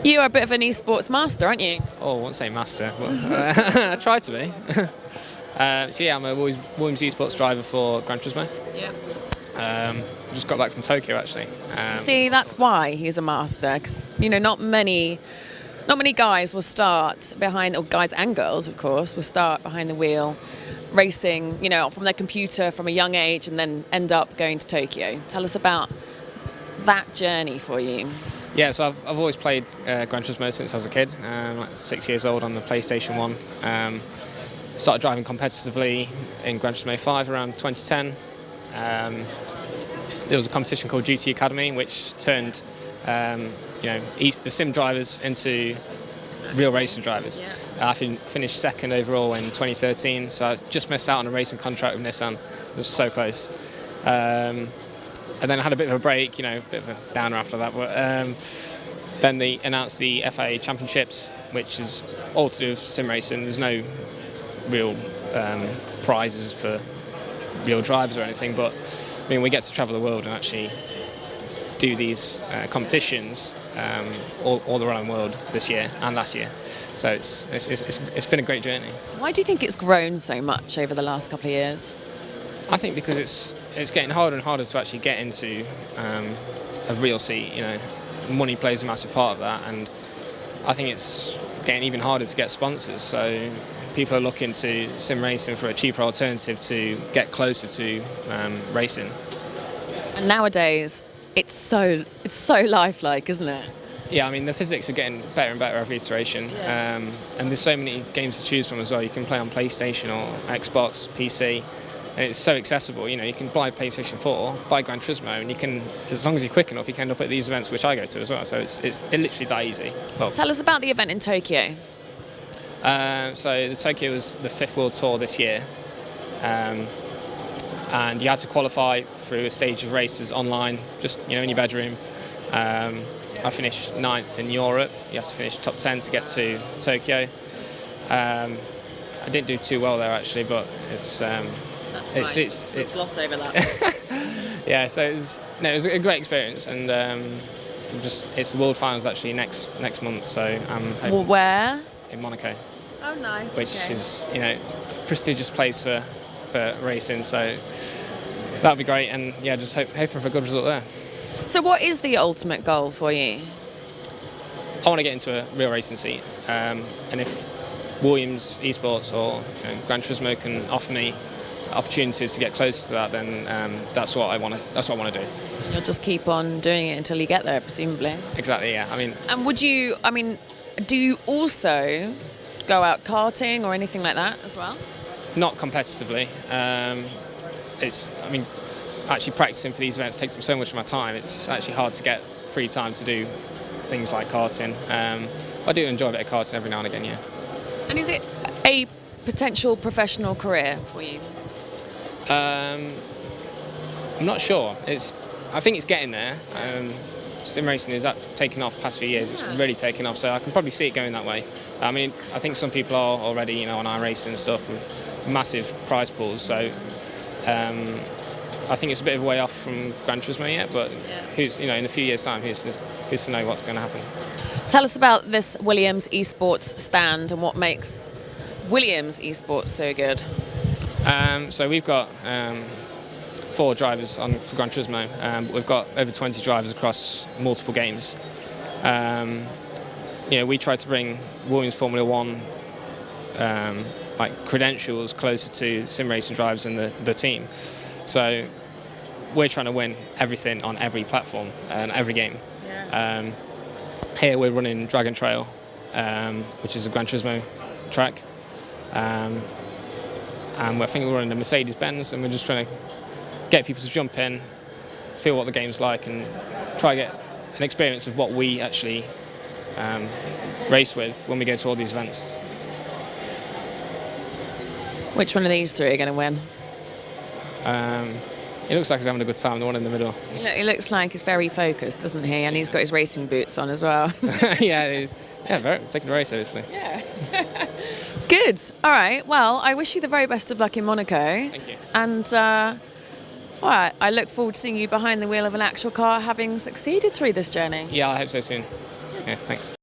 You are a bit of an esports master, aren't you? Oh, I won't say master, but I try to be. So yeah, I'm a Williams esports driver for Gran Turismo. Yeah. Just got back from Tokyo actually. See, that's why he's a master, because not many guys will start behind, or guys and girls, of course, will start behind the wheel, racing, from their computer from a young age, and then end up going to Tokyo. Tell us about that journey for you. Yeah, so I've always played Gran Turismo since I was a kid, like 6 years old on the PlayStation 1. Started driving competitively in Gran Turismo 5 around 2010. There was a competition called GT Academy, which turned the sim drivers into real racing drivers. Yeah. I finished second overall in 2013, so I just missed out on a racing contract with Nissan. It was so close. And then I had a bit of a break, a bit of a downer after that. But then they announced the FIA Championships, which is all to do with sim racing. There's no real prizes for real drivers or anything, but we get to travel the world and actually do these competitions all around the world this year and last year. So it's been a great journey. Why do you think it's grown so much over the last couple of years? I think because it's getting harder and harder to actually get into a real seat. Money plays a massive part of that, and I think it's getting even harder to get sponsors. So people are looking to sim racing for a cheaper alternative to get closer to racing. And nowadays, it's so lifelike, isn't it? Yeah, the physics are getting better and better every iteration, Yeah. and there's so many games to choose from as well. You can play on PlayStation or Xbox, PC. And it's so accessible. You can buy PlayStation 4, buy Gran Turismo, and you can, as long as you're quick enough, you can end up at these events which I go to as well. So it's literally that easy. Well, Tell us about the event in Tokyo. So the Tokyo was the 5th World Tour this year, and you had to qualify through a stage of races online, just in your bedroom. I finished 9th in Europe. You have to finish top 10 to get to Tokyo. I didn't do too well there actually, but it's. It's gloss over that. Yeah, so it was a great experience, and it's the World Finals actually next month. So I'm hoping Where? in Monaco. Oh, nice. Which is prestigious place for racing. So that'll be great, and yeah, just hoping for a good result there. So, what is the ultimate goal for you? I want to get into a real racing seat, and if Williams Esports or Gran Turismo can offer me opportunities to get closer to that, then that's what I want to do. And you'll just keep on doing it until you get there, presumably. Exactly. Yeah. And do you also go out karting or anything like that as well? Not competitively. Actually practicing for these events takes up so much of my time. It's actually hard to get free time to do things like karting. I do enjoy a bit of karting every now and again. Yeah. And is it a potential professional career for you? I'm not sure. I think it's getting there. Sim racing is taken off past few years. It's really taken off, so I can probably see it going that way. I think some people are already, on iRacing and stuff with massive prize pools. So I think it's a bit of a way off from Gran Turismo yet. But who's, in a few years' time, who's to know what's going to happen? Tell us about this Williams Esports stand and what makes Williams Esports so good. So we've got 4 drivers for Gran Turismo. We've got over 20 drivers across multiple games. We try to bring Williams Formula 1 credentials closer to sim racing drivers and the team. So we're trying to win everything on every platform and every game. Yeah. Here we're running Dragon Trail, which is a Gran Turismo track. And I think we're running a Mercedes-Benz, and we're just trying to get people to jump in, feel what the game's like, and try to get an experience of what we actually race with when we go to all these events. Which one of these 3 are going to win? It looks like he's having a good time, the one in the middle. He looks like he's very focused, doesn't he? And he's got his racing boots on as well. Yeah, he's taking the race seriously. Yeah. Good. All right. Well, I wish you the very best of luck in Monaco. Thank you. And all right, I look forward to seeing you behind the wheel of an actual car, having succeeded through this journey. Yeah, I hope so soon. Yeah, thanks.